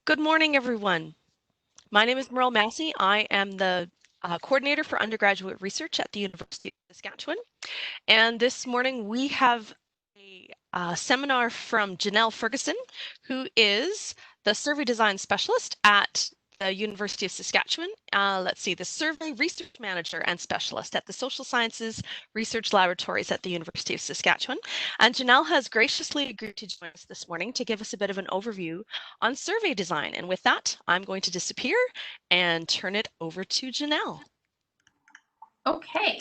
Good morning, everyone. My name is Merle Massey. I am the coordinator for undergraduate research at the University of Saskatchewan. And this morning we have a seminar from Janel Ferguson, who is the survey design specialist at the University of Saskatchewan. The survey research manager and specialist at the Social Sciences Research Laboratories at the University of Saskatchewan. And Janel has graciously agreed to join us this morning to give us a bit of an overview on survey design. And with that, I'm going to disappear and turn it over to Janel. Okay.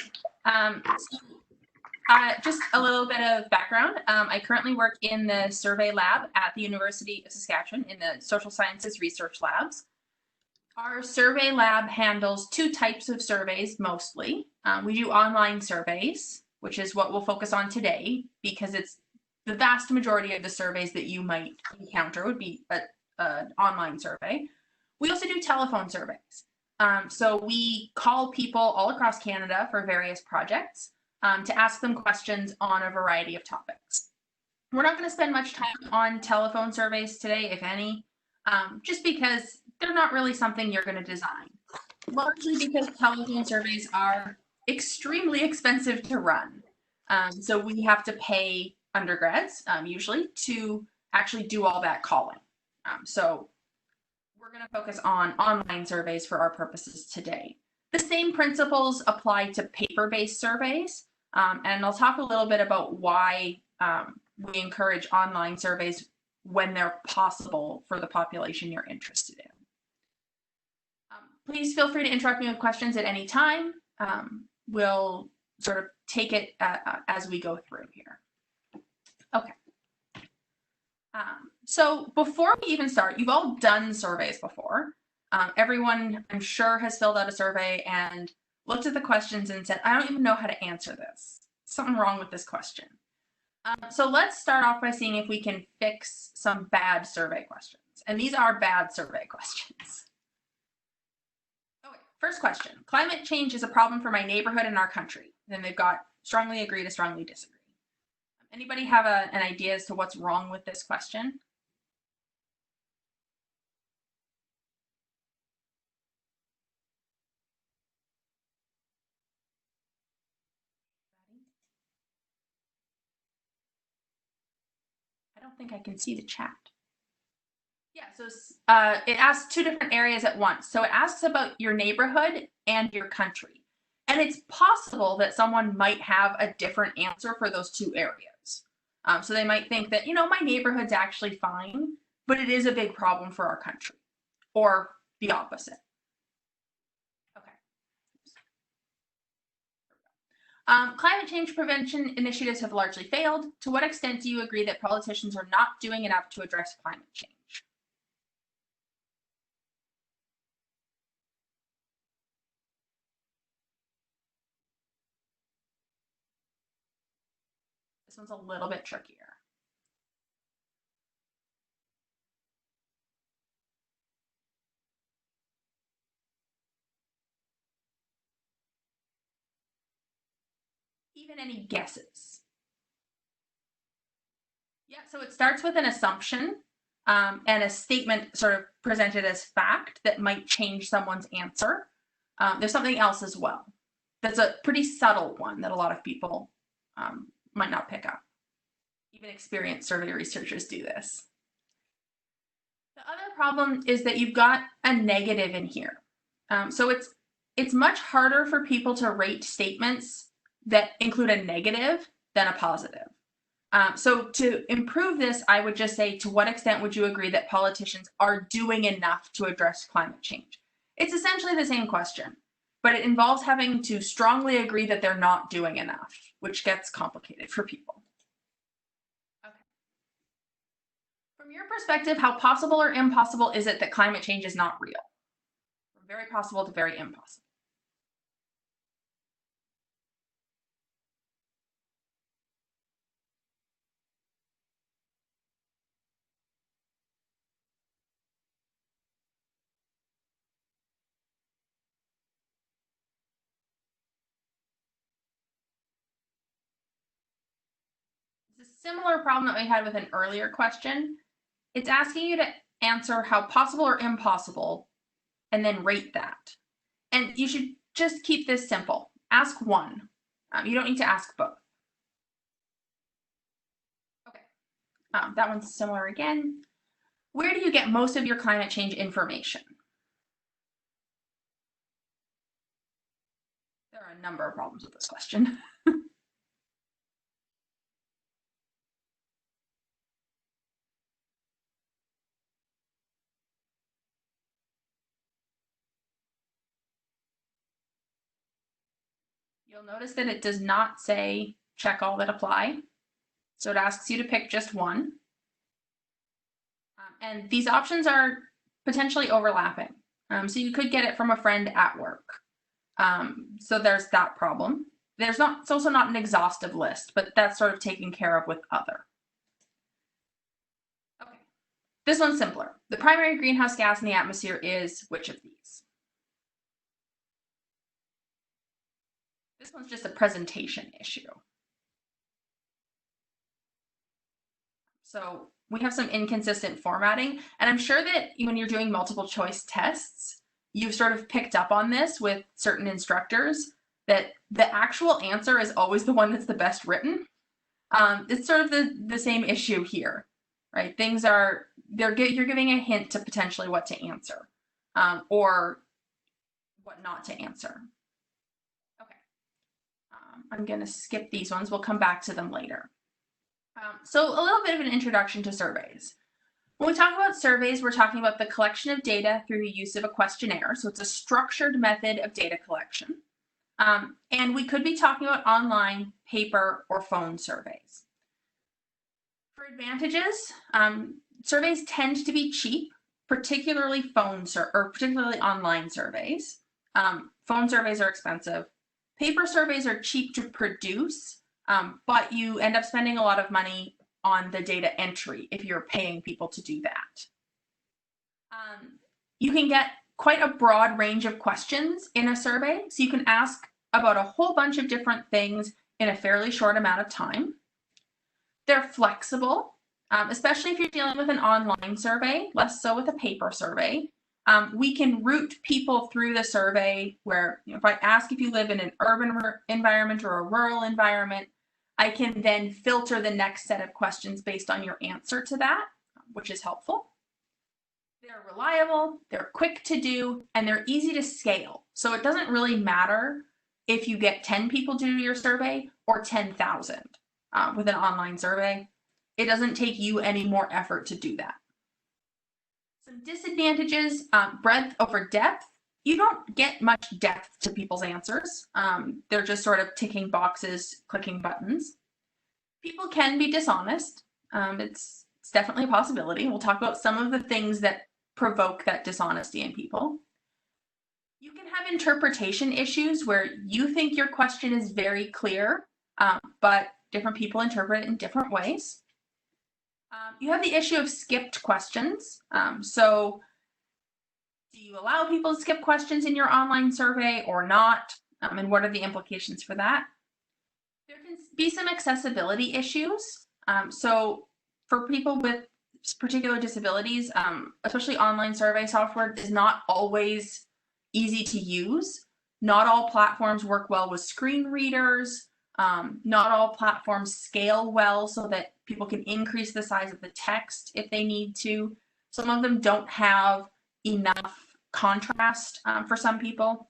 Just a little bit of background. I currently work in the survey lab at the University of Saskatchewan in the Social Sciences Research Labs. Our survey lab handles two types of surveys mostly. We do online surveys, which is what we'll focus on today because it's the vast majority of the surveys that you might encounter would be an online survey. We also do telephone surveys. So we call people all across Canada for various projects to ask them questions on a variety of topics. We're not going to spend much time on telephone surveys today, if any, just because they're not really something you're going to design. Largely because telephone surveys are extremely expensive to run. So we have to pay undergrads, usually, to actually do all that calling. So we're going to focus on online surveys for our purposes today. The same principles apply to paper-based surveys, and I'll talk a little bit about why we encourage online surveys when they're possible for the population you're interested in. Please feel free to interrupt me with questions at any time. We'll sort of take it as we go through here. Okay. So before we even start, you've all done surveys before. Everyone, I'm sure, has filled out a survey and looked at the questions and said, I don't even know how to answer this. Something wrong with this question. So let's start off by seeing if we can fix some bad survey questions. And these are bad survey questions. Okay, first question. Climate change is a problem for my neighborhood and our country. Then they've got strongly agree to strongly disagree. Anybody have an idea as to what's wrong with this question? I don't think I can see the chat. Yeah, so it asks two different areas at once. So it asks about your neighborhood and your country. And it's possible that someone might have a different answer for those two areas. So they might think that, my neighborhood's actually fine, but it is a big problem for our country, or the opposite. Okay. Climate change prevention initiatives have largely failed. To what extent do you agree that politicians are not doing enough to address climate change? This one's a little bit trickier. Even any guesses? Yeah, so it starts with an assumption and a statement sort of presented as fact that might change someone's answer. There's something else as well. That's a pretty subtle one that a lot of people might not pick up. Even experienced survey researchers do this. The other problem is that you've got a negative in here. So it's much harder for people to rate statements that include a negative than a positive. So to improve this, I would just say, to what extent would you agree that politicians are doing enough to address climate change? It's essentially the same question, but it involves having to strongly agree that they're not doing enough, which gets complicated for people. Okay. From your perspective, how possible or impossible is it that climate change is not real? From very possible to very impossible. It's a similar problem that we had with an earlier question. It's asking you to answer how possible or impossible, and then rate that. And you should just keep this simple. Ask one. You don't need to ask both. Okay, that one's similar again. Where do you get most of your climate change information? There are a number of problems with this question. You'll notice that it does not say check all that apply. So it asks you to pick just one. And these options are potentially overlapping. So you could get it from a friend at work. So there's that problem. It's also not an exhaustive list, but that's sort of taken care of with other. Okay, this one's simpler. The primary greenhouse gas in the atmosphere is which of these? This one's just a presentation issue. So we have some inconsistent formatting, and I'm sure that when you're doing multiple choice tests, you've sort of picked up on this with certain instructors, that the actual answer is always the one that's the best written. It's sort of the same issue here, right? You're giving a hint to potentially what to answer, or what not to answer. Okay, I'm going to skip these ones. We'll come back to them later. So a little bit of an introduction to surveys. When we talk about surveys, we're talking about the collection of data through the use of a questionnaire. So it's a structured method of data collection. And we could be talking about online, paper, or phone surveys. For advantages, surveys tend to be cheap, particularly particularly online surveys. Phone surveys are expensive. Paper surveys are cheap to produce, but you end up spending a lot of money on the data entry if you're paying people to do that. You can get quite a broad range of questions in a survey, so you can ask about a whole bunch of different things in a fairly short amount of time. They're flexible, especially if you're dealing with an online survey, less so with a paper survey. We can route people through the survey where, if I ask if you live in an urban environment or a rural environment, I can then filter the next set of questions based on your answer to that, which is helpful. They're reliable, they're quick to do, and they're easy to scale. So it doesn't really matter if you get 10 people to do your survey or 10,000 with an online survey. It doesn't take you any more effort to do that. Some disadvantages, breadth over depth. You don't get much depth to people's answers. They're just sort of ticking boxes, clicking buttons. People can be dishonest. It's definitely a possibility. We'll talk about some of the things that provoke that dishonesty in people. You can have interpretation issues where you think your question is very clear, but different people interpret it in different ways. You have the issue of skipped questions. So do you allow people to skip questions in your online survey or not? And what are the implications for that? There can be some accessibility issues. So for people with particular disabilities, especially online survey software is not always easy to use. Not all platforms work well with screen readers. Not all platforms scale well so that people can increase the size of the text if they need to. Some of them don't have enough contrast for some people.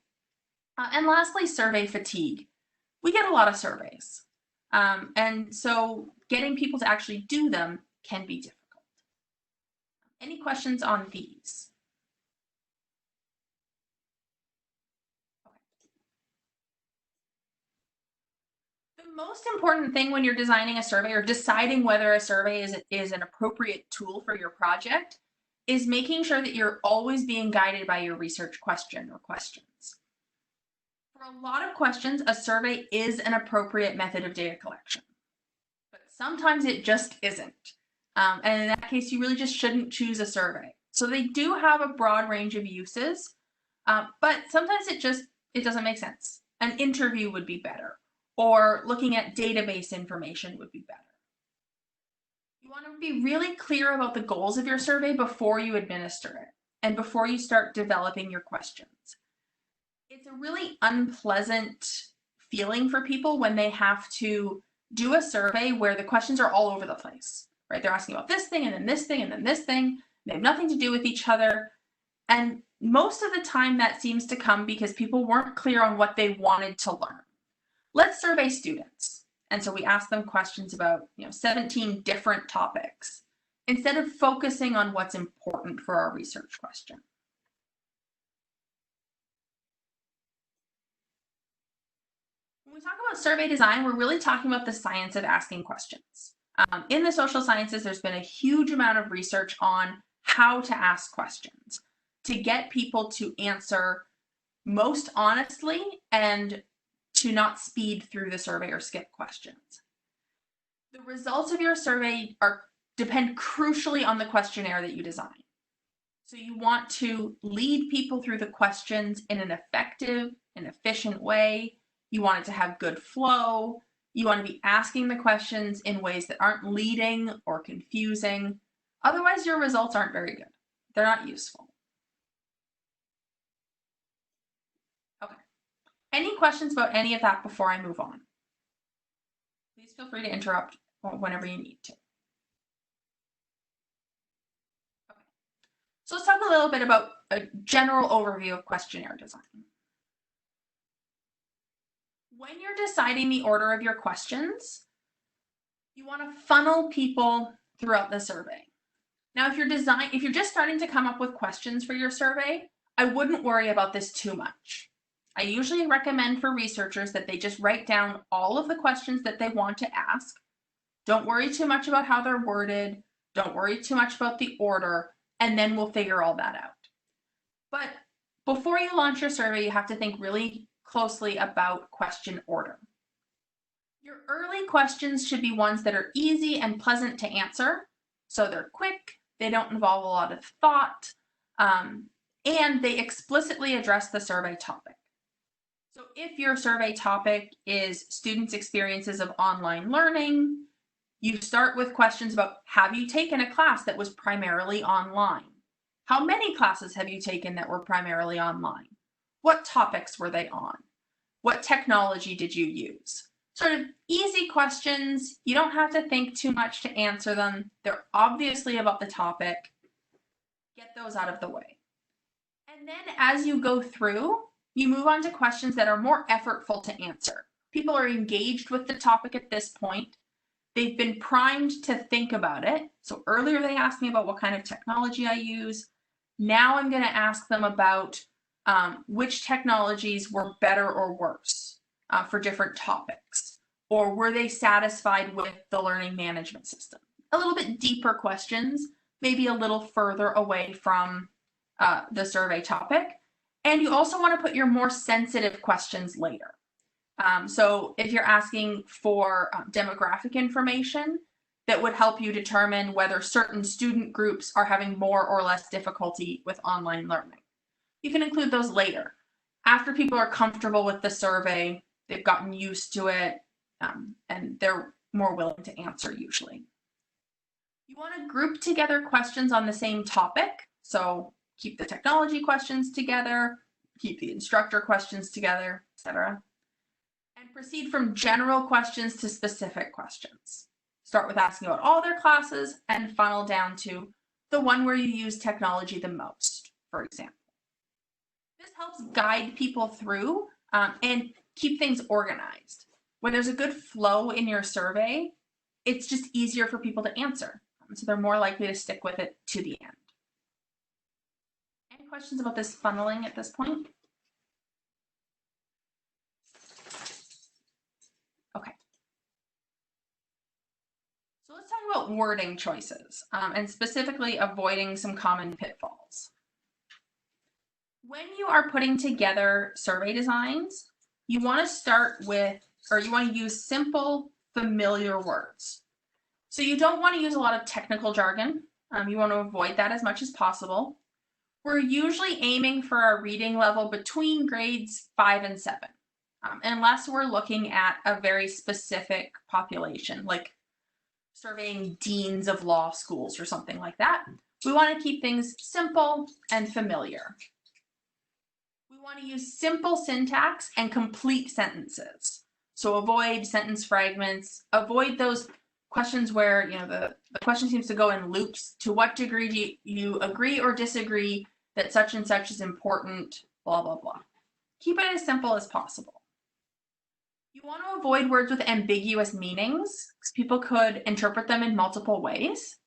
And lastly, survey fatigue. We get a lot of surveys. And so getting people to actually do them can be difficult. Any questions on these? The most important thing when you're designing a survey or deciding whether a survey is an appropriate tool for your project is making sure that you're always being guided by your research question or questions. For a lot of questions, a survey is an appropriate method of data collection, but sometimes it just isn't. And in that case, you really just shouldn't choose a survey. So they do have a broad range of uses, but sometimes it doesn't make sense. An interview would be better, or looking at database information would be better. You want to be really clear about the goals of your survey before you administer it and before you start developing your questions. It's a really unpleasant feeling for people when they have to do a survey where the questions are all over the place, right? They're asking about this thing and then this thing and then this thing. They have nothing to do with each other. And most of the time that seems to come because people weren't clear on what they wanted to learn. Let's survey students. And so we ask them questions about 17 different topics instead of focusing on what's important for our research question. When we talk about survey design, we're really talking about the science of asking questions. In the social sciences, there's been a huge amount of research on how to ask questions to get people to answer most honestly and to not speed through the survey or skip questions. The results of your survey depend crucially on the questionnaire that you design. So you want to lead people through the questions in an effective and efficient way. You want it to have good flow. You want to be asking the questions in ways that aren't leading or confusing. Otherwise, your results aren't very good. They're not useful. Okay. Any questions about any of that before I move on? Please feel free to interrupt whenever you need to. Okay. So let's talk a little bit about a general overview of questionnaire design. When you're deciding the order of your questions, you want to funnel people throughout the survey. Now, if you're just starting to come up with questions for your survey, I wouldn't worry about this too much. I usually recommend for researchers that they just write down all of the questions that they want to ask. Don't worry too much about how they're worded. Don't worry too much about the order, and then we'll figure all that out. But before you launch your survey, you have to think really closely about question order. Your early questions should be ones that are easy and pleasant to answer. So they're quick, they don't involve a lot of thought, and they explicitly address the survey topic. So if your survey topic is students' experiences of online learning, you start with questions about, have you taken a class that was primarily online? How many classes have you taken that were primarily online? What topics were they on? What technology did you use? Sort of easy questions. You don't have to think too much to answer them. They're obviously about the topic. Get those out of the way. And then as you go through, you move on to questions that are more effortful to answer. People are engaged with the topic at this point. They've been primed to think about it. So earlier they asked me about what kind of technology I use. Now I'm going to ask them about which technologies were better or worse for different topics, or were they satisfied with the learning management system? A little bit deeper questions, maybe a little further away from the survey topic. And you also want to put your more sensitive questions later. So if you're asking for demographic information that would help you determine whether certain student groups are having more or less difficulty with online learning, you can include those later. After people are comfortable with the survey, they've gotten used to it, and they're more willing to answer usually. You want to group together questions on the same topic. So keep the technology questions together, keep the instructor questions together, etc. And proceed from general questions to specific questions. Start with asking about all their classes and funnel down to the one where you use technology the most, for example. This helps guide people through and keep things organized. When there's a good flow in your survey, it's just easier for people to answer. So they're more likely to stick with it to the end. Any questions about this funneling at this point? Okay. So let's talk about wording choices and specifically avoiding some common pitfalls. When you are putting together survey designs, you want to start with, or you want to use simple, familiar words. So you don't want to use a lot of technical jargon. You want to avoid that as much as possible. We're usually aiming for a reading level between grades 5 and 7, unless we're looking at a very specific population, like surveying deans of law schools or something like that. We want to keep things simple and familiar. We want to use simple syntax and complete sentences. So avoid sentence fragments, avoid those questions where the question seems to go in loops. To what degree do you agree or disagree that such and such is important, blah, blah, blah. Keep it as simple as possible. You want to avoid words with ambiguous meanings, because people could interpret them in multiple ways,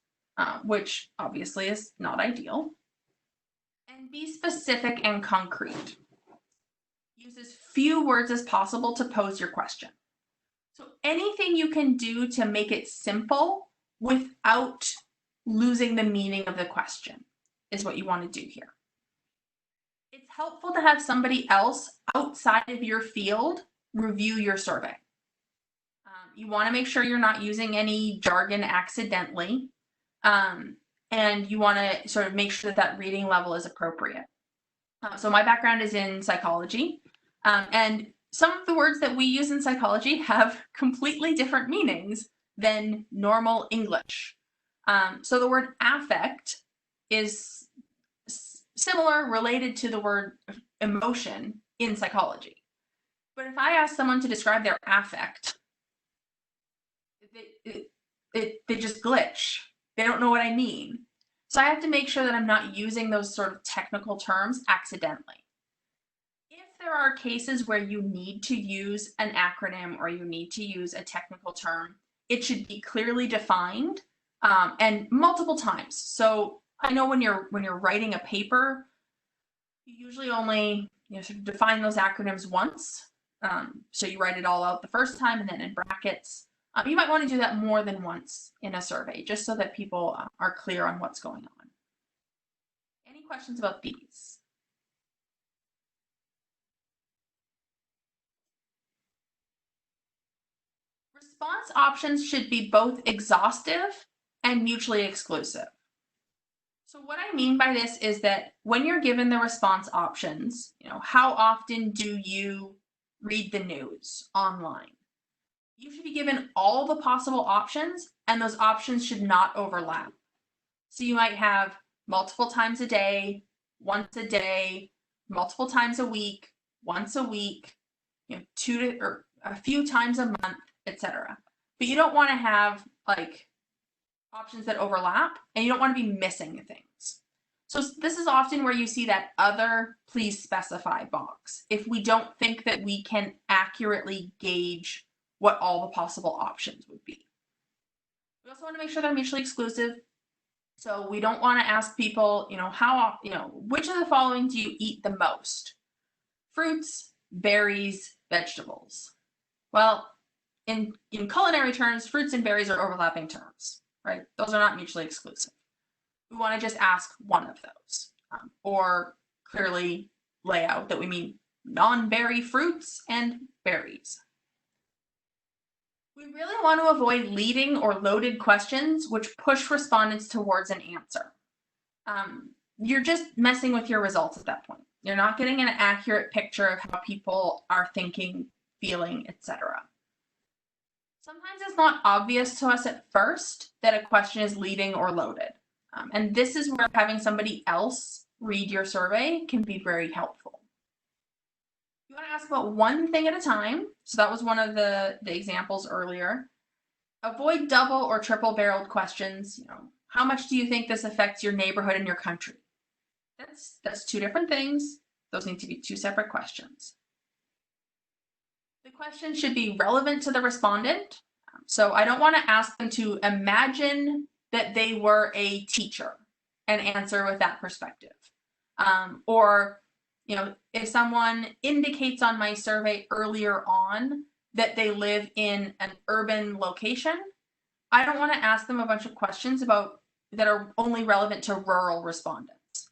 which obviously is not ideal. And be specific and concrete. Use as few words as possible to pose your question. So anything you can do to make it simple without losing the meaning of the question is what you want to do here. It's helpful to have somebody else outside of your field review your survey. You want to make sure you're not using any jargon accidentally, and you want to sort of make sure that reading level is appropriate. So my background is in psychology, and some of the words that we use in psychology have completely different meanings than normal English. So the word affect is similar, related to the word emotion in psychology. But if I ask someone to describe their affect, they just glitch. They don't know what I mean. So I have to make sure that I'm not using those sort of technical terms accidentally. If there are cases where you need to use an acronym or you need to use a technical term, it should be clearly defined and multiple times. So I know when you're writing a paper, you usually only sort of define those acronyms once. So you write it all out the first time and then in brackets. You might want to do that more than once in a survey, just so that people are clear on what's going on. Any questions about these? Response options should be both exhaustive and mutually exclusive. So what I mean by this is that when you're given the response options, how often do you read the news online? You should be given all the possible options, and those options should not overlap. So you might have multiple times a day, once a day, multiple times a week, once a week, or a few times a month, etc. But you don't want to have like options that overlap, and you don't want to be missing things. So this is often where you see that other please specify box, if we don't think that we can accurately gauge what all the possible options would be. We also want to make sure they're mutually exclusive. So we don't want to ask people, which of the following do you eat the most? Fruits, berries, vegetables. Well, in culinary terms, fruits and berries are overlapping terms, right? Those are not mutually exclusive. We want to just ask one of those, or clearly lay out that we mean non-berry fruits and berries. We really want to avoid leading or loaded questions which push respondents towards an answer. You're just messing with your results at that point. You're not getting an accurate picture of how people are thinking, feeling, etc. Sometimes it's not obvious to us at first that a question is leading or loaded. And this is where having somebody else read your survey can be very helpful. You want to ask about one thing at a time. So that was one of the examples earlier. Avoid double or triple barreled questions. How much do you think this affects your neighborhood and your country? That's two different things. Those need to be two separate questions. The question should be relevant to the respondent. So I don't want to ask them to imagine that they were a teacher and answer with that perspective. Or if someone indicates on my survey earlier on that they live in an urban location, I don't want to ask them a bunch of questions that are only relevant to rural respondents.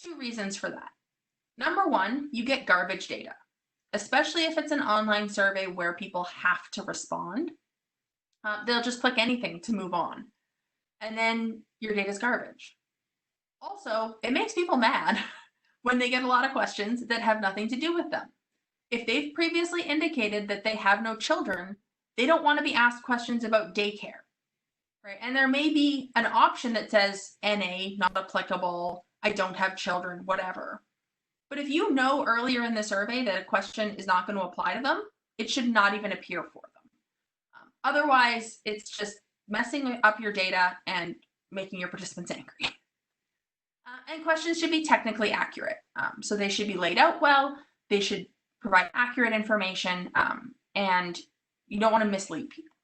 Two reasons for that. Number one, you get garbage data, especially if it's an online survey where people have to respond. They'll just click anything to move on, and then your data is garbage. Also, it makes people mad when they get a lot of questions that have nothing to do with them. If they've previously indicated that they have no children, they don't want to be asked questions about daycare. right? And there may be an option that says NA, not applicable, I don't have children, whatever. But if you know earlier in the survey that a question is not going to apply to them, it should not even appear for them. Otherwise, it's just messing up your data and making your participants angry. And questions should be technically accurate. So they should be laid out well, they should provide accurate information, and you don't want to mislead people.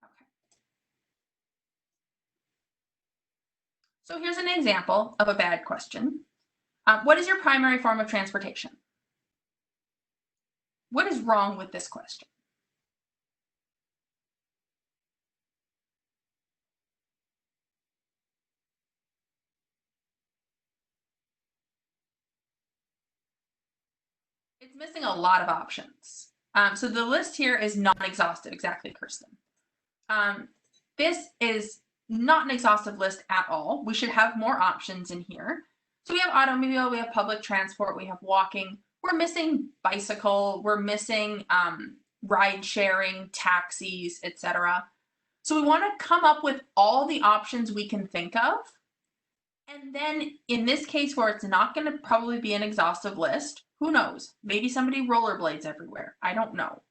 Okay. So here's an example of a bad question. What is your primary form of transportation? What is wrong with this question? It's missing a lot of options. So the list here is not exhaustive, exactly, Kirsten. This is not an exhaustive list at all. We should have more options in here. So we have automobile, we have public transport, we have walking. We're missing bicycle, we're missing ride sharing, taxis, etc. So we want to come up with all the options we can think of. And then in this case where it's not going to probably be an exhaustive list, who knows? Maybe somebody rollerblades everywhere. I don't know.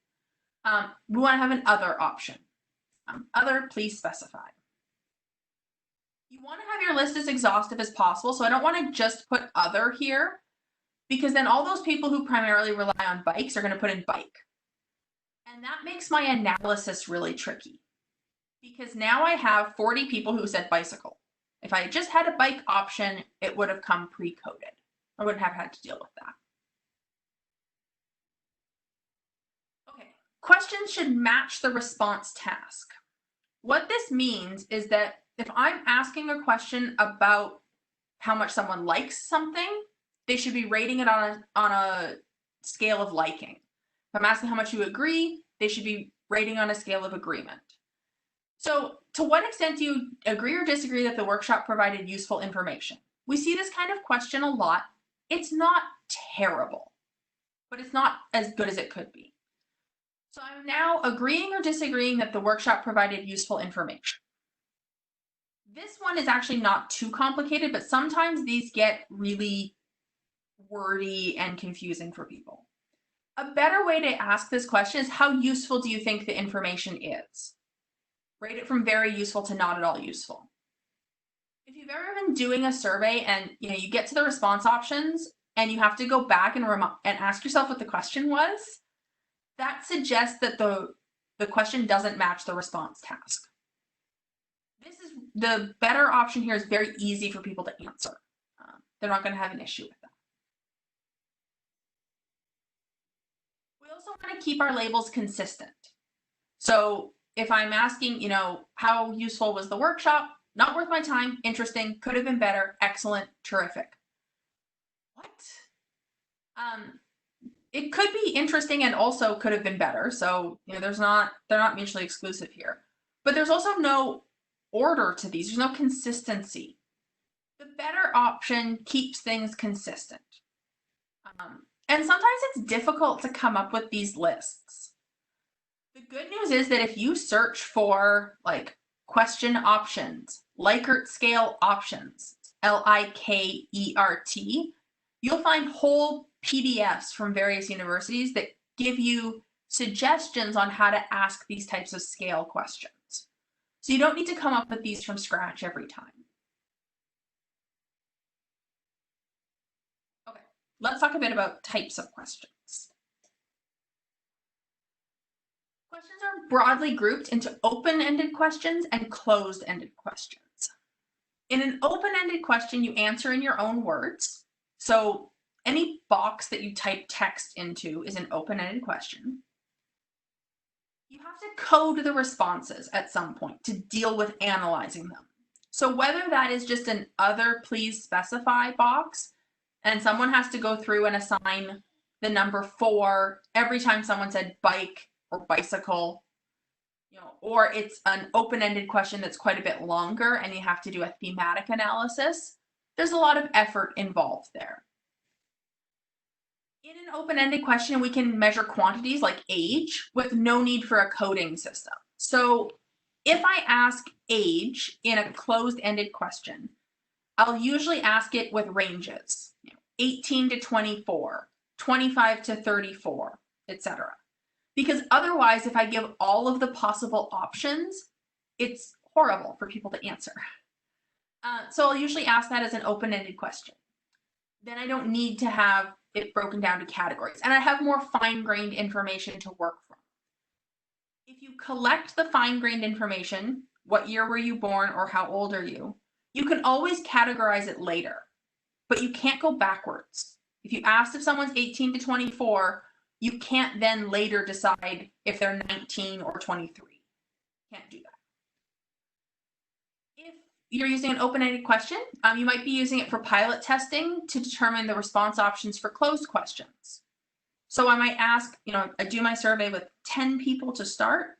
We want to have an other option. Other, please specify. You want to have your list as exhaustive as possible. So I don't want to just put other here, because then all those people who primarily rely on bikes are going to put in bike. And that makes my analysis really tricky, because now I have 40 people who said bicycle. If I had just had a bike option, it would have come pre-coded. I wouldn't have had to deal with that. Okay, questions should match the response task. What this means is that if I'm asking a question about how much someone likes something, they should be rating it on a scale of liking. If I'm asking how much you agree, they should be rating on a scale of agreement. So to what extent do you agree or disagree that the workshop provided useful information? We see this kind of question a lot. It's not terrible, but it's not as good as it could be. So I'm now agreeing or disagreeing that the workshop provided useful information. This one is actually not too complicated, but sometimes these get really wordy and confusing for people. A better way to ask this question is, how useful do you think the information is? Rate it from very useful to not at all useful. If you've ever been doing a survey and you get to the response options and you have to go back and ask yourself what the question was, that suggests that the question doesn't match the response task. The better option here is very easy for people to answer. They're not going to have an issue with that. We also want to keep our labels consistent. So if I'm asking, how useful was the workshop? Not worth my time, interesting, could have been better, excellent, terrific. What? It could be interesting and also could have been better. So, they're not mutually exclusive here. But there's also no order to these. There's no consistency. The better option keeps things consistent. And sometimes it's difficult to come up with these lists. The good news is that if you search for question options, Likert scale options, Likert, you'll find whole PDFs from various universities that give you suggestions on how to ask these types of scale questions. So you don't need to come up with these from scratch every time. Okay, let's talk a bit about types of questions. Questions are broadly grouped into open-ended questions and closed-ended questions. In an open-ended question, you answer in your own words. So any box that you type text into is an open-ended question. You have to code the responses at some point to deal with analyzing them. So whether that is just an other please specify box, and someone has to go through and assign the number 4 every time someone said bike or bicycle, or it's an open-ended question that's quite a bit longer and you have to do a thematic analysis, there's a lot of effort involved there. In an open-ended question, we can measure quantities like age with no need for a coding system. So if I ask age in a closed-ended question, I'll usually ask it with ranges, 18 to 24, 25 to 34, etc. Because otherwise, if I give all of the possible options, it's horrible for people to answer. So I'll usually ask that as an open-ended question. Then I don't need to have it broken down to categories, and I have more fine-grained information to work from. If you collect the fine-grained information, what year were you born or how old are you, you can always categorize it later, but you can't go backwards. If you asked if someone's 18 to 24, you can't then later decide if they're 19 or 23. Can't do that. If you're using an open-ended question, you might be using it for pilot testing to determine the response options for closed questions. So I might ask, I do my survey with 10 people to start,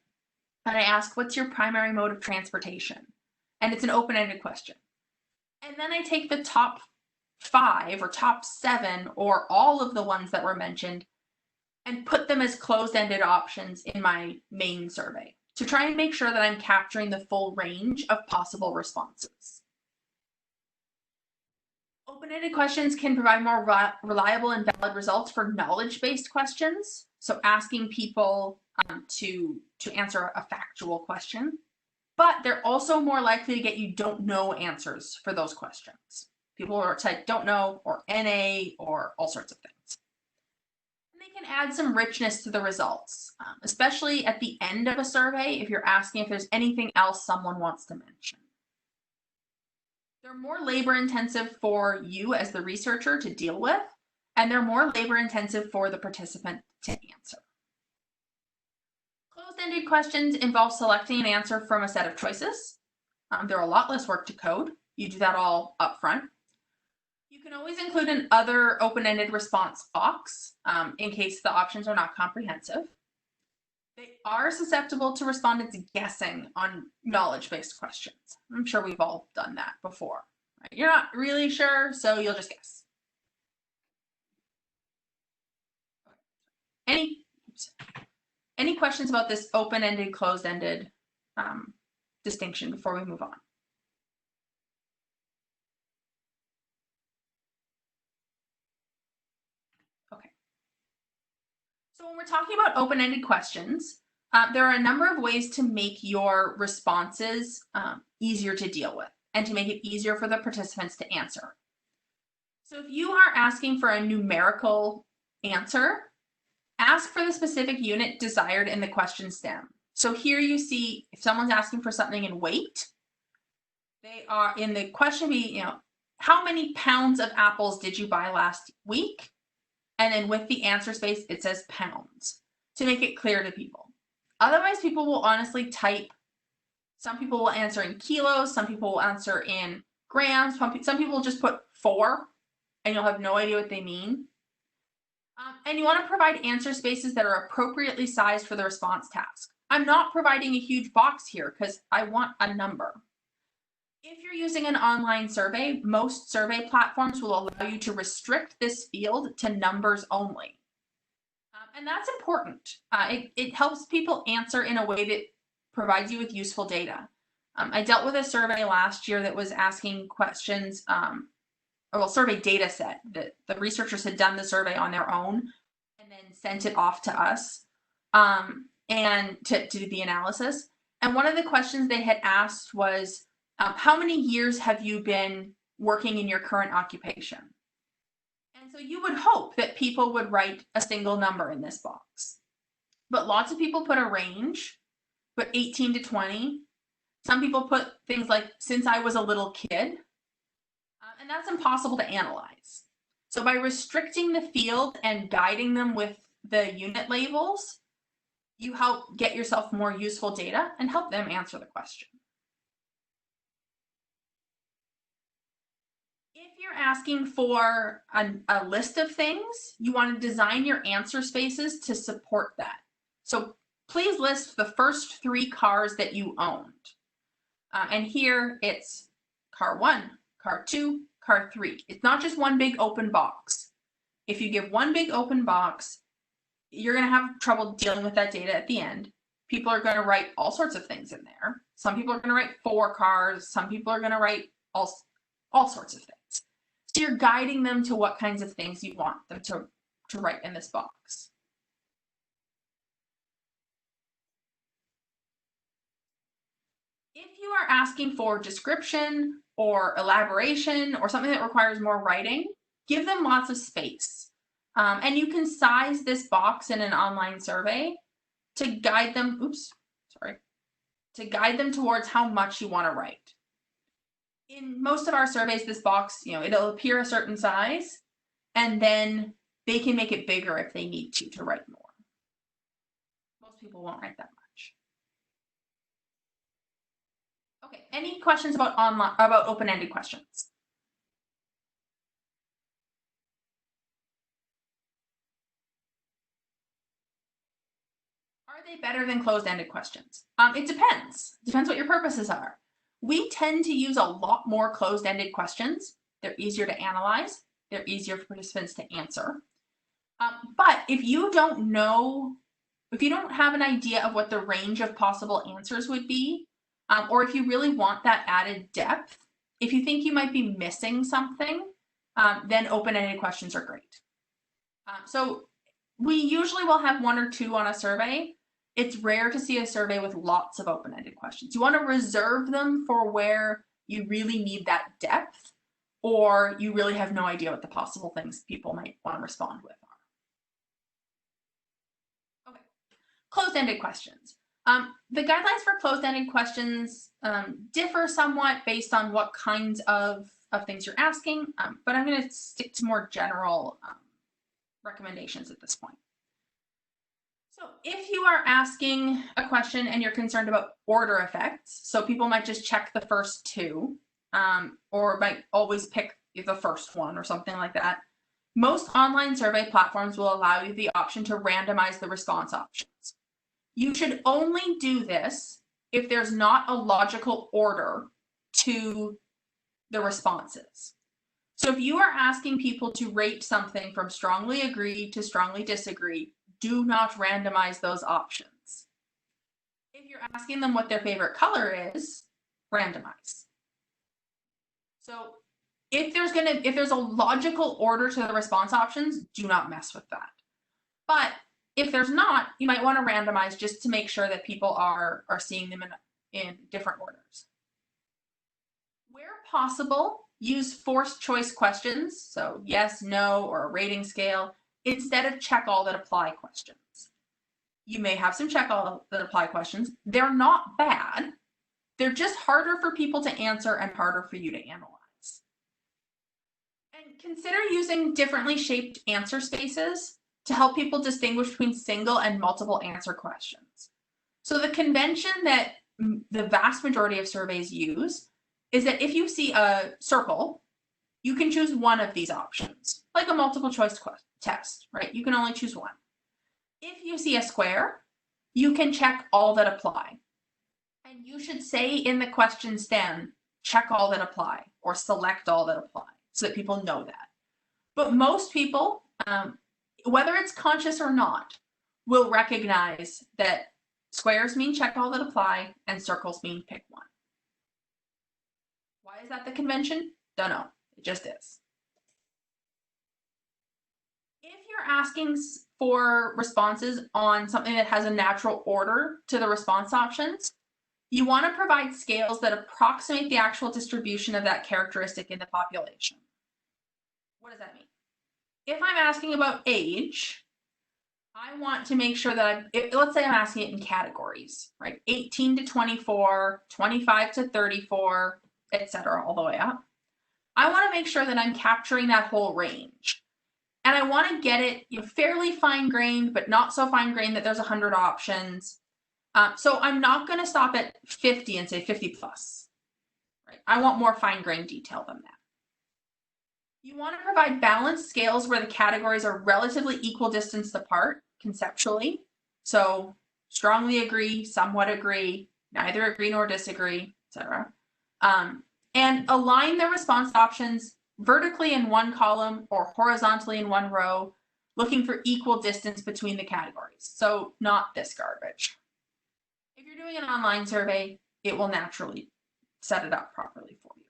and I ask, what's your primary mode of transportation? And it's an open-ended question. And then I take the top 5 or top 7 or all of the ones that were mentioned and put them as closed-ended options in my main survey to try and make sure that I'm capturing the full range of possible responses. Open-ended questions can provide more reliable and valid results for knowledge-based questions, so asking people to answer a factual question, but they're also more likely to get you don't know answers for those questions. People are type don't know or NA or all sorts of things. And they can add some richness to the results, especially at the end of a survey if you're asking if there's anything else someone wants to mention. They're more labor intensive for you as the researcher to deal with, and they're more labor intensive for the participant to answer. Closed-ended questions involve selecting an answer from a set of choices. They're a lot less work to code. You do that all up front. You can always include an other open-ended response box in case the options are not comprehensive. They are susceptible to respondents guessing on knowledge-based questions. I'm sure we've all done that before. Right? You're not really sure, so you'll just guess. Any questions about this open-ended, closed-ended distinction before we move on? Okay. So when we're talking about open-ended questions, there are a number of ways to make your responses easier to deal with and to make it easier for the participants to answer. So if you are asking for a numerical answer, ask for the specific unit desired in the question stem. So here you see if someone's asking for something in weight, they are in the question be, how many pounds of apples did you buy last week? And then with the answer space, it says pounds to make it clear to people. Otherwise, people will honestly type, some people will answer in kilos, some people will answer in grams, some people will just put 4 and you'll have no idea what they mean. And you want to provide answer spaces that are appropriately sized for the response task. I'm not providing a huge box here because I want a number. If you're using an online survey, most survey platforms will allow you to restrict this field to numbers only. And that's important. It helps people answer in a way that provides you with useful data. I dealt with a survey last year that was asking questions, survey data set that the researchers had done the survey on their own and then sent it off to us and to do the analysis. And one of the questions they had asked was, how many years have you been working in your current occupation? And so you would hope that people would write a single number in this box. But lots of people put a range, put 18 to 20. Some people put things like, since I was a little kid. And that's impossible to analyze. So by restricting the field and guiding them with the unit labels, you help get yourself more useful data and help them answer the question. If you're asking for a list of things, you want to design your answer spaces to support that. So please list the first 3 cars that you owned. And here it's car 1, car 2, car 3. It's not just one big open box. if you give one big open box, you're going to have trouble dealing with that data at the end. People are going to write all sorts of things in there. Some people are going to write 4 cars. Some people are going to write all sorts of things. So you're guiding them to what kinds of things you want them to write in this box. If you are asking for description or elaboration or something that requires more writing, give them lots of space. And you can size this box in an online survey to guide them, to guide them towards how much you want to write. In most of our surveys, this box, it'll appear a certain size, and then they can make it bigger if they need to write more. Most people won't write that much. Okay, any questions about open-ended questions? Are they better than closed-ended questions? It depends. It depends what your purposes are. We tend to use a lot more closed-ended questions. They're easier to analyze. They're easier for participants to answer. But if you don't have an idea of what the range of possible answers would be, or if you really want that added depth, if you think you might be missing something, then open-ended questions are great. So we usually will have 1 or 2 on a survey. It's rare to see a survey with lots of open-ended questions. You want to reserve them for where you really need that depth, or you really have no idea what the possible things people might want to respond with are. Okay, closed-ended questions. The guidelines for closed-ended questions differ somewhat based on what kinds of things you're asking, but I'm going to stick to more general recommendations at this point. So if you are asking a question and you're concerned about order effects, so people might just check the first 2, or might always pick the first one or something like that, most online survey platforms will allow you the option to randomize the response options. You should only do this if there's not a logical order to the responses. So if you are asking people to rate something from strongly agree to strongly disagree, do not randomize those options. If you're asking them what their favorite color is, randomize. So if there's a logical order to the response options, do not mess with that. But if there's not, you might want to randomize just to make sure that people are seeing them in different orders. Where possible, use forced choice questions, so yes, no, or a rating scale, instead of check all that apply questions. You may have some check all that apply questions. They're not bad. They're just harder for people to answer and harder for you to analyze. And consider using differently shaped answer spaces to help people distinguish between single and multiple answer questions. So the convention that the vast majority of surveys use is that if you see a circle, you can choose one of these options, like a multiple choice test, right? You can only choose one. If you see a square, you can check all that apply. And you should say in the question stem, check all that apply or select all that apply so that people know that. But most people, whether it's conscious or not, will recognize that squares mean check all that apply and circles mean pick one. Why is that the convention? Don't know. It just is. If you're asking for responses on something that has a natural order to the response options, you want to provide scales that approximate the actual distribution of that characteristic in the population. What does that mean? If I'm asking about age, I want to make sure that let's say I'm asking it in categories, right? 18 to 24, 25 to 34, etc., all the way up. I want to make sure that I'm capturing that whole range. And I want to get it fairly fine-grained, but not so fine-grained that there's 100 options. So I'm not going to stop at 50 and say 50 plus. Right? I want more fine-grained detail than that. You want to provide balanced scales where the categories are relatively equal distance apart conceptually. So strongly agree, somewhat agree, neither agree nor disagree, etc. And align the response options vertically in one column or horizontally in one row, looking for equal distance between the categories. So not this garbage. If you're doing an online survey, it will naturally set it up properly for you.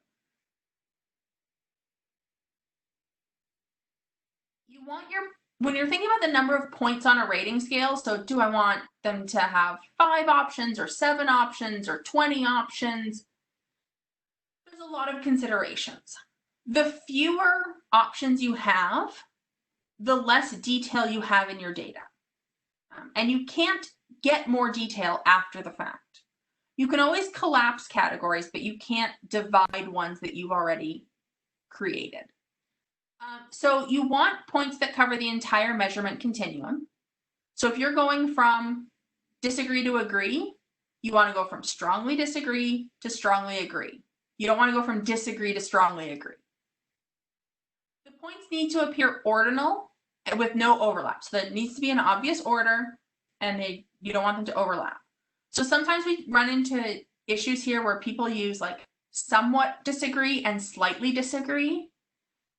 You want when you're thinking about the number of points on a rating scale, so do I want them to have 5 options or 7 options or 20 options? There's a lot of considerations. The fewer options you have, the less detail you have in your data. And you can't get more detail after the fact. You can always collapse categories, but you can't divide ones that you've already created. So you want points that cover the entire measurement continuum. So if you're going from disagree to agree, you want to go from strongly disagree to strongly agree. You don't want to go from disagree to strongly agree. The points need to appear ordinal and with no overlap. So that needs to be in obvious order, and you don't want them to overlap. So sometimes we run into issues here where people use like somewhat disagree and slightly disagree.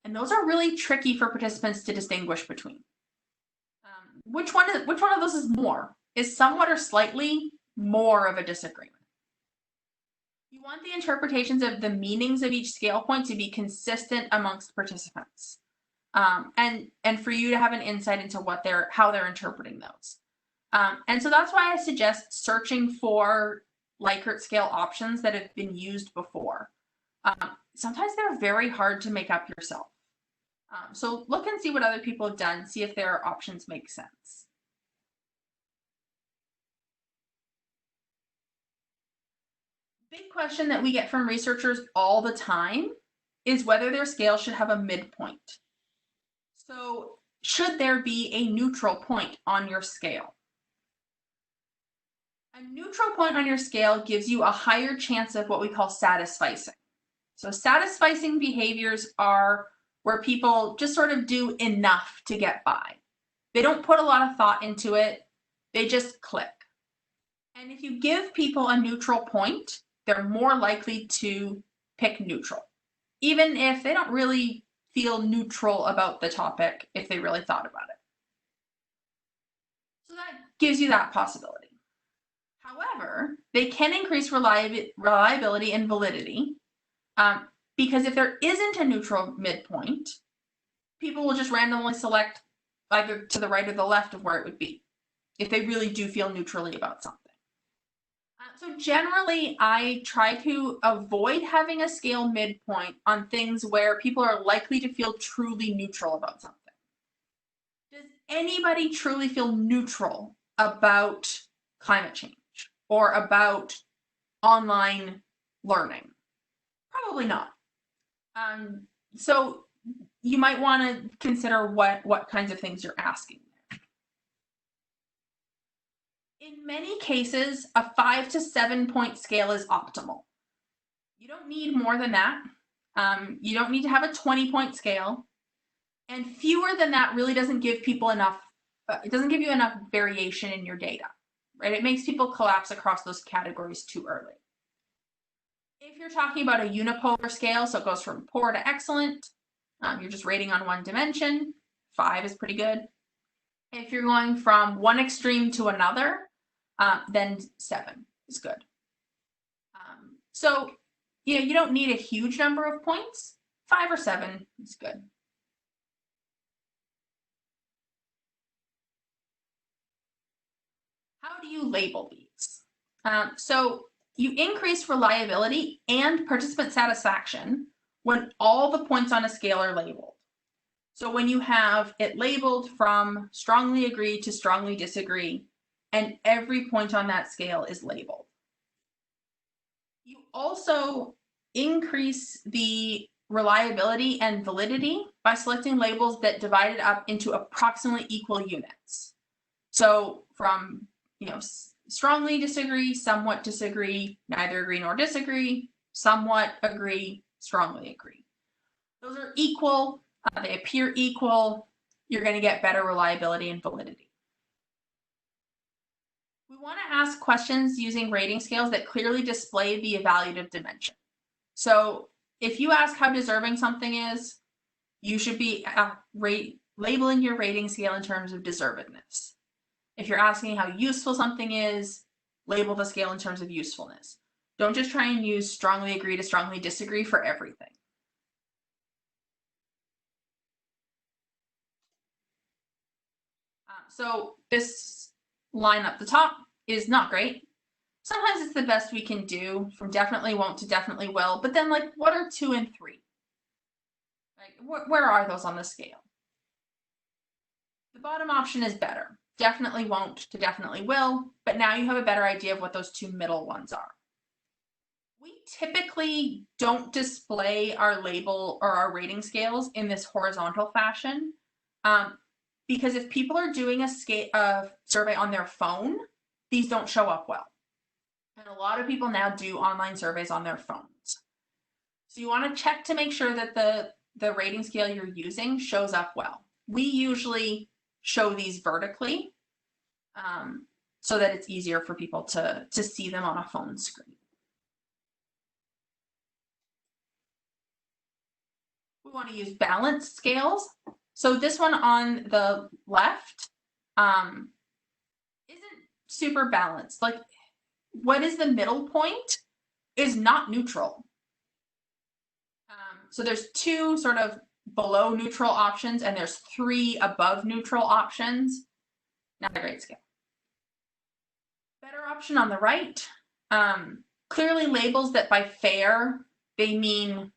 And those are really tricky for participants to distinguish between. Which one of those is more? Is somewhat or slightly more of a disagreement? You want the interpretations of the meanings of each scale point to be consistent amongst participants, and for you to have an insight into how they're interpreting those. And so that's why I suggest searching for Likert scale options that have been used before. Sometimes they're very hard to make up yourself. So look and see what other people have done, see if their options make sense. Big question that we get from researchers all the time is whether their scale should have a midpoint. So should there be a neutral point on your scale? A neutral point on your scale gives you a higher chance of what we call satisficing. So satisficing behaviors are where people just sort of do enough to get by. They don't put a lot of thought into it. They just click. And if you give people a neutral point, they're more likely to pick neutral, even if they don't really feel neutral about the topic if they really thought about it. So that gives you that possibility. However, they can increase reliability and validity because if there isn't a neutral midpoint, people will just randomly select either to the right or the left of where it would be if they really do feel neutrally about something. So generally, I try to avoid having a scale midpoint on things where people are likely to feel truly neutral about something. Does anybody truly feel neutral about climate change or about online learning? Probably not. So you might want to consider what kinds of things you're asking. In many cases, a 5 to 7 point scale is optimal. You don't need more than that. You don't need to have a 20-point scale. And fewer than that really doesn't give people enough, it doesn't give you enough variation in your data, right? It makes people collapse across those categories too early. If you're talking about a unipolar scale, so it goes from poor to excellent, you're just rating on one dimension, 5 is pretty good. If you're going from one extreme to another, then 7 is good. So you don't need a huge number of points. 5 or 7 is good. How do you label these? So you increase reliability and participant satisfaction when all the points on a scale are labeled. So when you have it labeled from strongly agree to strongly disagree, and every point on that scale is labeled. You also increase the reliability and validity by selecting labels that divide it up into approximately equal units. So from strongly disagree, somewhat disagree, neither agree nor disagree, somewhat agree, strongly agree. Those are equal, they appear equal, you're going to get better reliability and validity. We want to ask questions using rating scales that clearly display the evaluative dimension. So if you ask how deserving something is, you should be labeling your rating scale in terms of deservedness. If you're asking how useful something is, label the scale in terms of usefulness. Don't just try and use strongly agree to strongly disagree for everything. So this line up the top is not great. Sometimes it's the best we can do, from definitely won't to definitely will, but then like what are 2 and 3? Like, where are those on the scale? The bottom option is better. Definitely won't to definitely will, but now you have a better idea of what those 2 middle ones are. We typically don't display our label or our rating scales in this horizontal fashion, because if people are doing a survey on their phone, these don't show up well. And a lot of people now do online surveys on their phones. So you want to check to make sure that the rating scale you're using shows up well. We usually show these vertically, so that it's easier for people to see them on a phone screen. We want to use balanced scales. So this one on the left isn't super balanced. Like, what is the middle point is not neutral. So there's 2 sort of below neutral options, and there's 3 above neutral options. Not a great scale. Better option on the right clearly labels that by fair they mean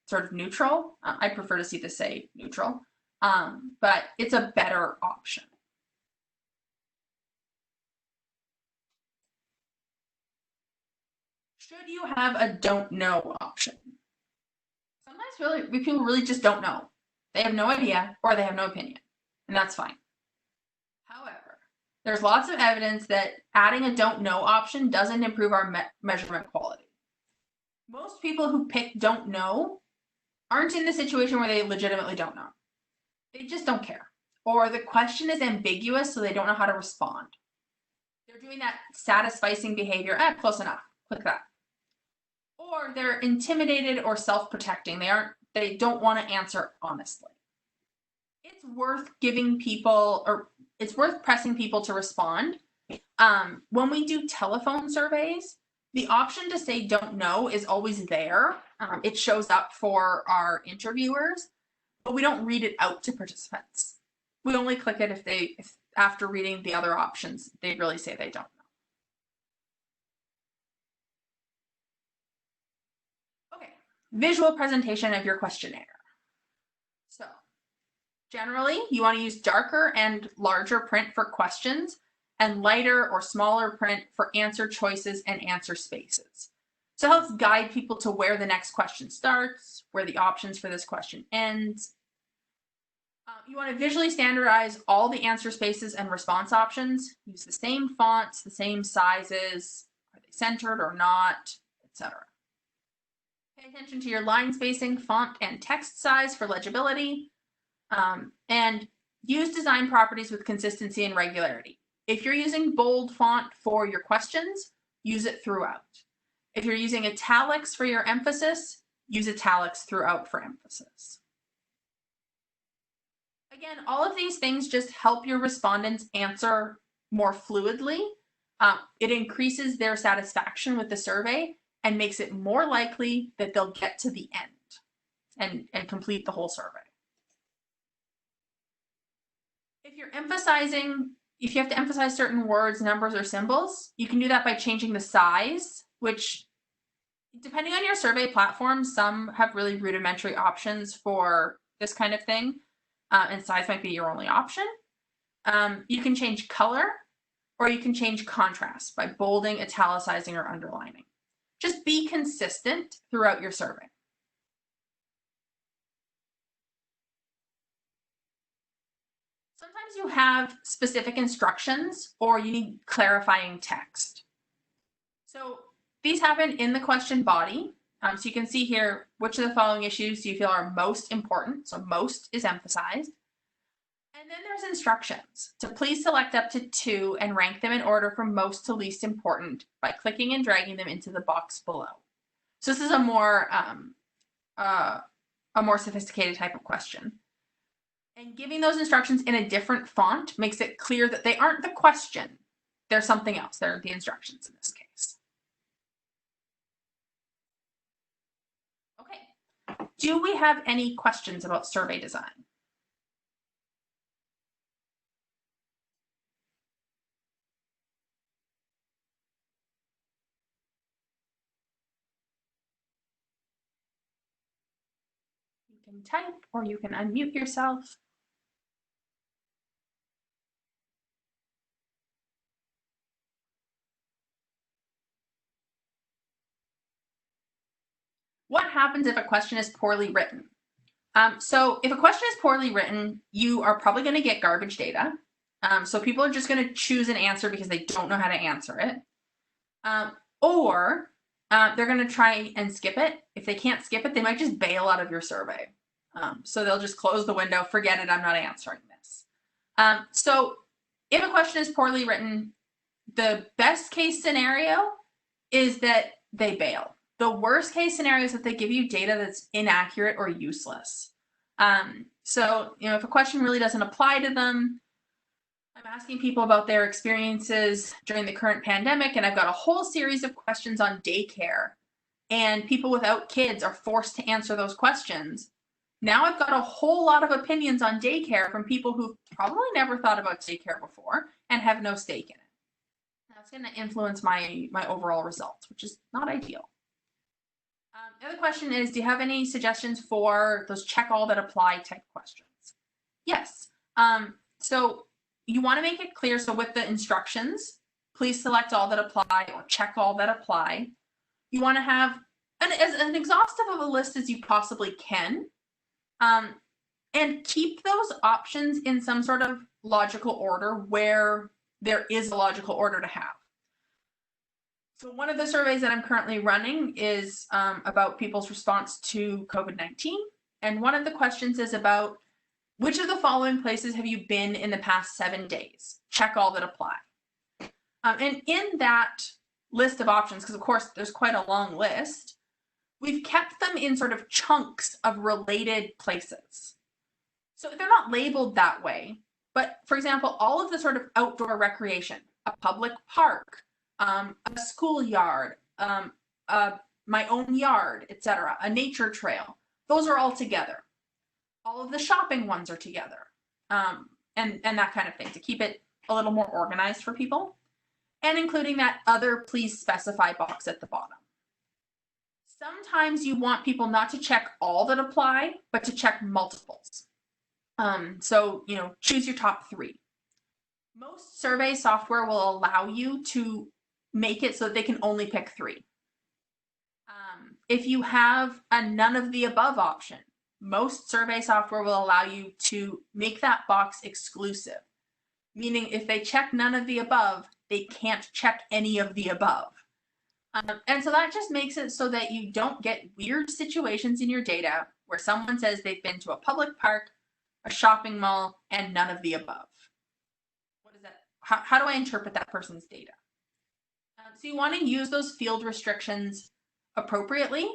sort of neutral. I prefer to see this say neutral, but it's a better option. Should you have a don't know option? Sometimes people really just don't know. They have no idea or they have no opinion, and that's fine. However, there's lots of evidence that adding a don't know option doesn't improve our measurement quality. Most people who pick don't know aren't in the situation where they legitimately don't know. They just don't care. Or the question is ambiguous, so they don't know how to respond. They're doing that satisficing behavior. Close enough. Click that. Or they're intimidated or self-protecting. They don't want to answer honestly. It's worth giving people, or it's worth pressing people to respond. When we do telephone surveys, the option to say don't know is always there. It shows up for our interviewers, but we don't read it out to participants. We only click it if after reading the other options, they really say they don't know. Okay, visual presentation of your questionnaire. So generally, you want to use darker and larger print for questions and lighter or smaller print for answer choices and answer spaces. So it helps guide people to where the next question starts, where the options for this question ends. You want to visually standardize all the answer spaces and response options. Use the same fonts, the same sizes, are they centered or not, etc. Pay attention to your line spacing, font, and text size for legibility. And use design properties with consistency and regularity. If you're using bold font for your questions, use it throughout. If you're using italics for your emphasis, use italics throughout for emphasis. Again, all of these things just help your respondents answer more fluidly. It increases their satisfaction with the survey and makes it more likely that they'll get to the end and complete the whole survey. If you have to emphasize certain words, numbers, or symbols, you can do that by changing the size, which, depending on your survey platform, some have really rudimentary options for this kind of thing, and size might be your only option. You can change color, or you can change contrast by bolding, italicizing, or underlining. Just be consistent throughout your survey. Sometimes you have specific instructions or you need clarifying text. So these happen in the question body. So you can see here, which of the following issues do you feel are most important? So most is emphasized. And then there's instructions. So please select up to 2 and rank them in order from most to least important by clicking and dragging them into the box below. So this is a more a more sophisticated type of question. And giving those instructions in a different font makes it clear that they aren't the question. They're something else. They're the instructions in this case. Okay. Do we have any questions about survey design? You can type or you can unmute yourself. What happens if a question is poorly written? So if a question is poorly written, you are probably going to get garbage data. So people are just going to choose an answer because they don't know how to answer it. Or they're going to try and skip it. If they can't skip it, they might just bail out of your survey. So they'll just close the window, forget it, I'm not answering this. So if a question is poorly written, the best case scenario is that they bail. The worst case scenario is that they give you data that's inaccurate or useless. So, if a question really doesn't apply to them, I'm asking people about their experiences during the current pandemic, and I've got a whole series of questions on daycare, and people without kids are forced to answer those questions. Now I've got a whole lot of opinions on daycare from people who've probably never thought about daycare before and have no stake in it. That's going to influence my overall results, which is not ideal. The other question is, do you have any suggestions for those check all that apply type questions? Yes. So you want to make it clear. So with the instructions, please select all that apply or check all that apply. You want to have as an exhaustive of a list as you possibly can. And keep those options in some sort of logical order where there is a logical order to have. So one of the surveys that I'm currently running is about people's response to COVID-19. And one of the questions is about which of the following places have you been in the past 7 days? Check all that apply. And in that list of options, because of course there's quite a long list, we've kept them in sort of chunks of related places. So they're not labeled that way, but for example, all of the sort of outdoor recreation, a public park, a schoolyard, my own yard, etc., a nature trail, those are all together. All of the shopping ones are together, and that kind of thing, to keep it a little more organized for people, and including that other please specify box at the bottom. Sometimes you want people not to check all that apply, but to check multiples. So, choose your top 3. Most survey software will allow you to make it so that they can only pick 3. If you have a none of the above option, most survey software will allow you to make that box exclusive, meaning if they check none of the above, they can't check any of the above. And so that just makes it so that you don't get weird situations in your data where someone says they've been to a public park, a shopping mall, and none of the above. What is that? How do I interpret that person's data? So you want to use those field restrictions appropriately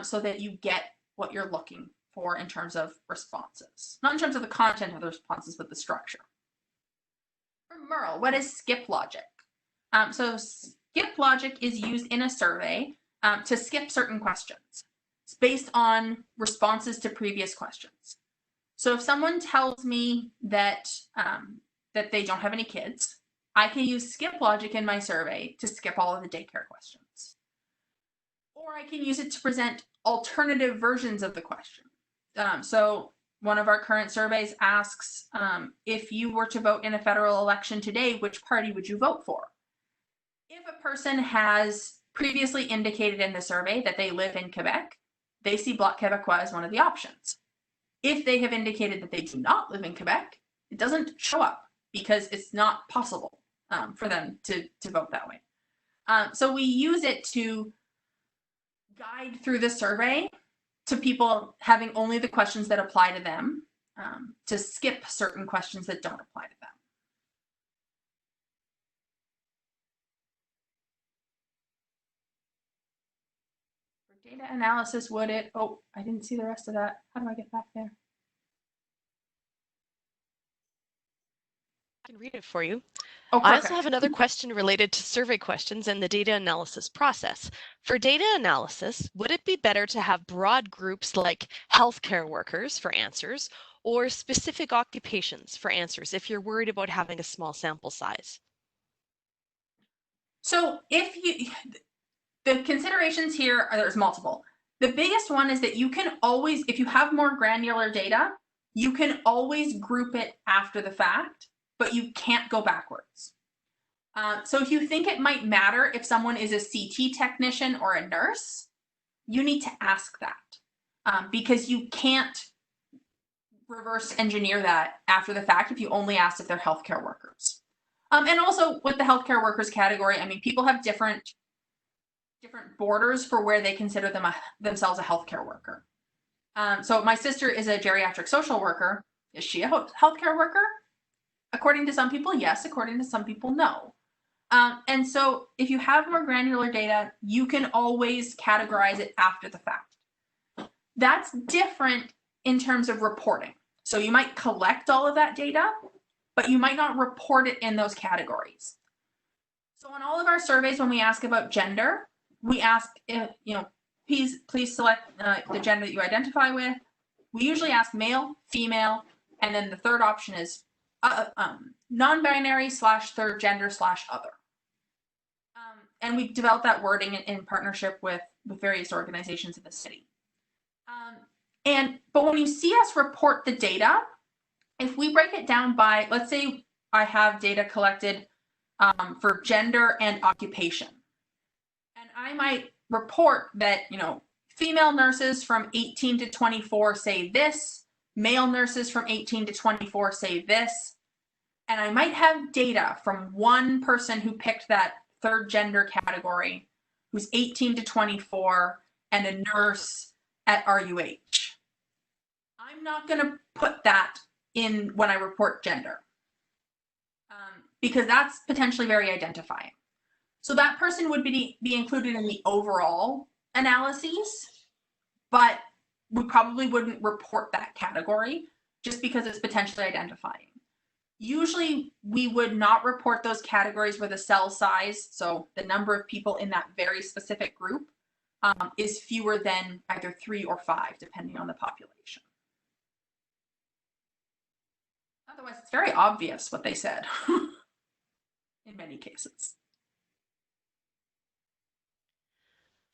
so that you get what you're looking for in terms of responses. Not in terms of the content of the responses, but the structure. For Merle, what is skip logic? So skip logic is used in a survey to skip certain questions. It's based on responses to previous questions. So if someone tells me that they don't have any kids, I can use skip logic in my survey to skip all of the daycare questions. Or I can use it to present alternative versions of the question. So one of our current surveys asks, if you were to vote in a federal election today, which party would you vote for? If a person has previously indicated in the survey that they live in Quebec, they see Bloc Québécois as one of the options. If they have indicated that they do not live in Quebec, it doesn't show up because it's not possible for them to vote that way. So we use it to guide through the survey to people having only the questions that apply to them, to skip certain questions that don't apply to them. For Data analysis, would it? Oh, I didn't see the rest of that. How do I get back there? I can read it for you. Oh, I also have perfect. another question related to survey questions and the data analysis process. For data analysis, would it be better to have broad groups like healthcare workers for answers or specific occupations for answers if you're worried about having a small sample size? So the considerations here are there's multiple. The biggest one is that you can always, if you have more granular data, you can always group it after the fact, but you can't go backwards. So if you think it might matter if someone is a CT technician or a nurse, you need to ask that because you can't reverse engineer that after the fact if you only asked if they're healthcare workers. And also with the healthcare workers category, I mean, people have different borders for where they consider themselves a healthcare worker. So my sister is a geriatric social worker. Is she a healthcare worker? According to some people, yes. According to some people, no. And so if you have more granular data, you can always categorize it after the fact. That's different in terms of reporting. So you might collect all of that data, but you might not report it in those categories. So on all of our surveys, when we ask about gender, we ask if, please select the gender that you identify with. We usually ask male, female, and then the third option is non-binary / third gender / other. And we've developed that wording in partnership with various organizations in the city. But when you see us report the data, if we break it down by, let's say I have data collected for gender and occupation, and I might report that, female nurses from 18 to 24 say this, male nurses from 18 to 24 say this, and I might have data from one person who picked that third gender category, who's 18 to 24 and a nurse at RUH. I'm not going to put that in when I report gender because that's potentially very identifying. So that person would be included in the overall analyses, but we probably wouldn't report that category just because it's potentially identifying. Usually we would not report those categories where the cell size, so the number of people in that very specific group, is fewer than either 3 or 5, depending on the population. Otherwise, it's very obvious what they said in many cases.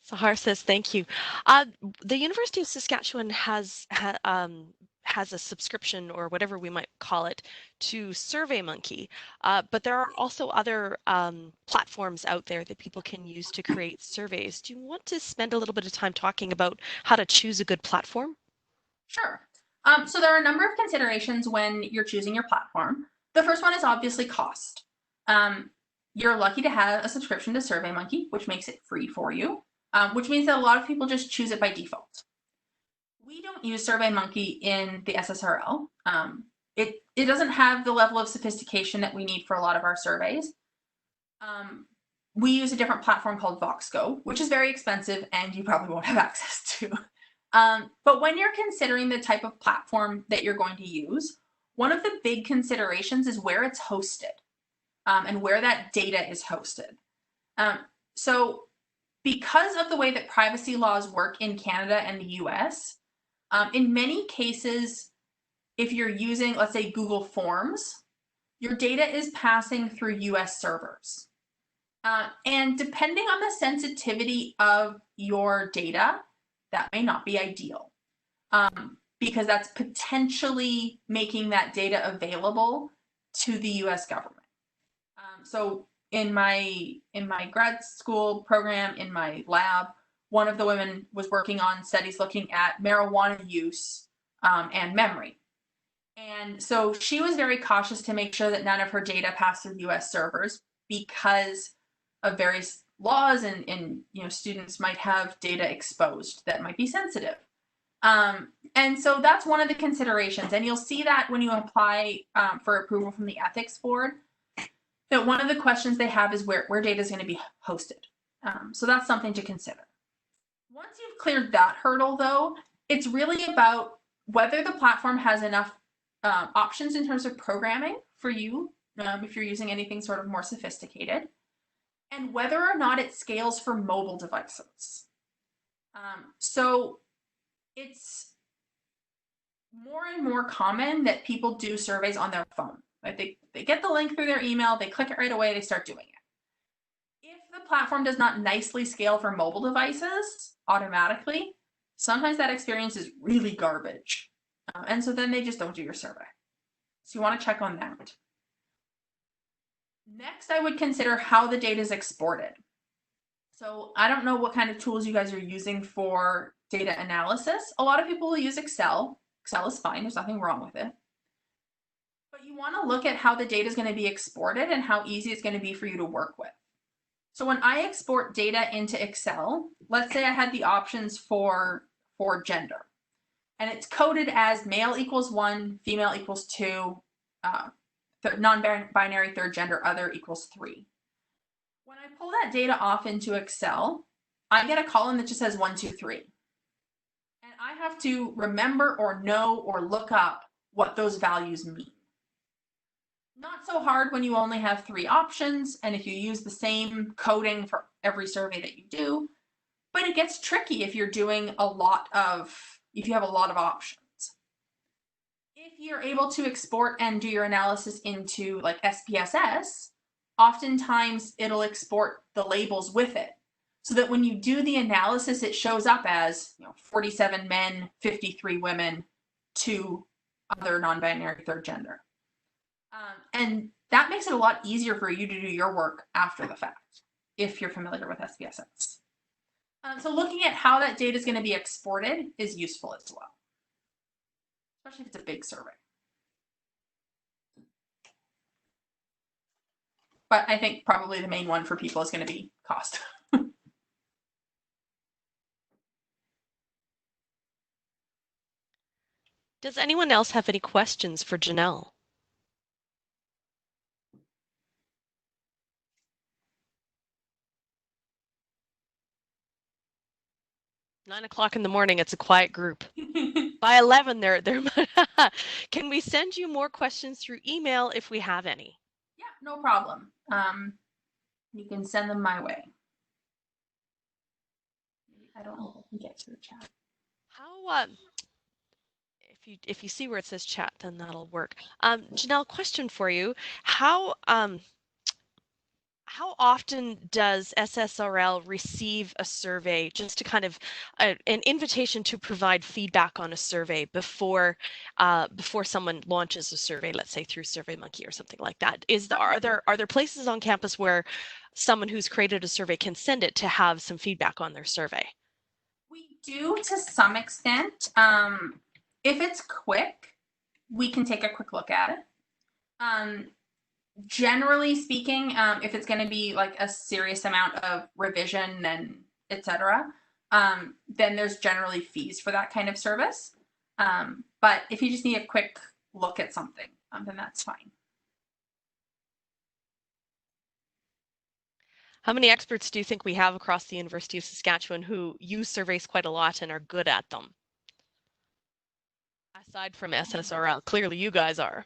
Sahar says, thank you. The University of Saskatchewan has a subscription, or whatever we might call it, to SurveyMonkey, but there are also other platforms out there that people can use to create surveys. Do you want to spend a little bit of time talking about how to choose a good platform? Sure. So there are a number of considerations when you're choosing your platform. The first one is obviously cost. You're lucky to have a subscription to SurveyMonkey, which makes it free for you, which means that a lot of people just choose it by default. We don't use SurveyMonkey in the SSRL. It doesn't have the level of sophistication that we need for a lot of our surveys. We use a different platform called Voxgo, which is very expensive and you probably won't have access to. But when you're considering the type of platform that you're going to use, one of the big considerations is where it's hosted and where that data is hosted. So because of the way that privacy laws work in Canada and the US, in many cases, if you're using, let's say, Google Forms, your data is passing through US servers. And depending on the sensitivity of your data, that may not be ideal because that's potentially making that data available to the US government. So in my grad school program, in my lab, one of the women was working on studies looking at marijuana use and memory. And so she was very cautious to make sure that none of her data passed through US servers because of various laws and students might have data exposed that might be sensitive. And so that's one of the considerations. And you'll see that when you apply for approval from the ethics board, that one of the questions they have is where data is going to be hosted. So that's something to consider. Once you've cleared that hurdle, though, it's really about whether the platform has enough options in terms of programming for you, if you're using anything sort of more sophisticated, and whether or not it scales for mobile devices. So it's more and more common that people do surveys on their phone. Like they get the link through their email, they click it right away, they start doing it. If the platform does not nicely scale for mobile devices automatically, sometimes that experience is really garbage. And so then they just don't do your survey. So you want to check on that. Next, I would consider how the data is exported. So I don't know what kind of tools you guys are using for data analysis. A lot of people will use Excel. Excel is fine, there's nothing wrong with it. But you want to look at how the data is going to be exported and how easy it's going to be for you to work with. So when I export data into Excel, let's say I had the options for gender, and it's coded as male equals 1, female equals 2, non-binary third gender other equals 3. When I pull that data off into Excel, I get a column that just says 1, 2, 3. And I have to remember or know or look up what those values mean. Not so hard when you only have 3 options, and if you use the same coding for every survey that you do, but it gets tricky if you're doing if you have a lot of options. If you're able to export and do your analysis into like SPSS, oftentimes it'll export the labels with it, so that when you do the analysis, it shows up as 47 men, 53 women, 2 other non-binary third gender. And that makes it a lot easier for you to do your work after the fact, if you're familiar with SPSS. So looking at how that data is going to be exported is useful as well, especially if it's a big survey. But I think probably the main one for people is going to be cost. Does anyone else have any questions for Janel? 9 o'clock in the morning, it's a quiet group. By 11, they're Can we send you more questions through email if we have any? Yeah, no problem. You can send them my way. I don't know if I can get to the chat. How if you see where it says chat, then that'll work. Janel, question for you: how often does SSRL receive a survey, just to kind of an invitation to provide feedback on a survey before someone launches a survey, let's say through SurveyMonkey or something like that? Are there places on campus where someone who's created a survey can send it to have some feedback on their survey? We do to some extent. If it's quick, we can take a quick look at it. Generally speaking, if it's going to be like a serious amount of revision and etc., then there's generally fees for that kind of service. But if you just need a quick look at something, then that's fine. How many experts do you think we have across the University of Saskatchewan who use surveys quite a lot and are good at them? Aside from SSRL, clearly you guys are.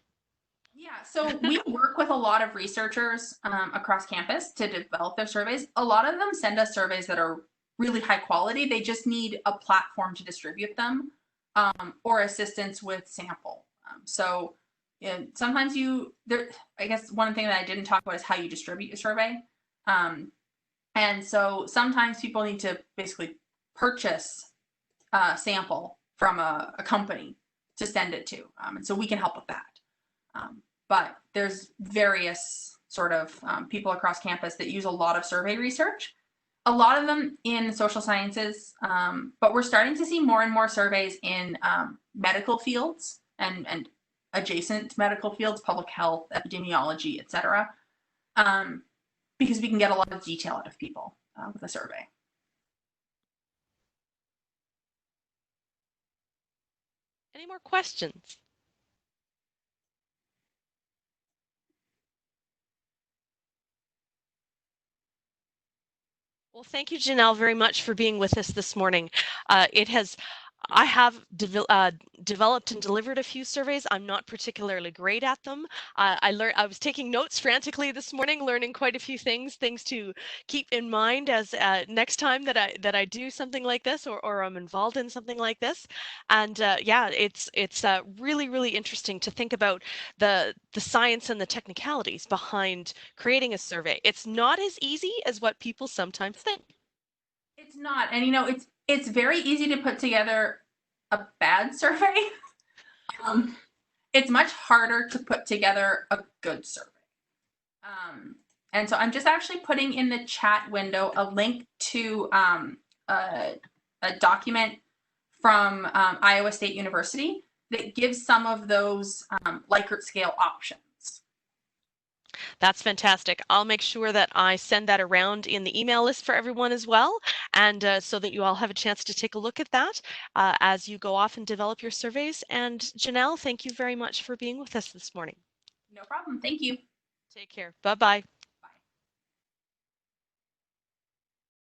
Yeah, so we work with a lot of researchers across campus to develop their surveys. A lot of them send us surveys that are really high quality. They just need a platform to distribute them or assistance with sample. So sometimes I guess one thing that I didn't talk about is how you distribute your survey. And so sometimes people need to basically purchase a sample from a company to send it to. And so we can help with that. But there's various sort of people across campus that use a lot of survey research, a lot of them in social sciences, but we're starting to see more and more surveys in medical fields and adjacent medical fields, public health, epidemiology, etc., because we can get a lot of detail out of people with a survey. Any more questions? Well, thank you, Janelle, very much for being with us this morning. I have developed and delivered a few surveys. I'm not particularly great at them. I was taking notes frantically this morning, learning quite a few things to keep in mind as next time that I do something like this, or I'm involved in something like this. And yeah, it's really interesting to think about the science and the technicalities behind creating a survey. It's not as easy as what people sometimes think. It's not, and it's very easy to put together a bad survey. um, it's much harder to put together a good survey. And so I'm just actually putting in the chat window a link to a document from Iowa State University that gives some of those Likert scale options. That's fantastic. I'll make sure that I send that around in the email list for everyone as well, and so that you all have a chance to take a look at that as you go off and develop your surveys. And Janelle, thank you very much for being with us this morning. No problem. Thank you. Take care. Bye-bye.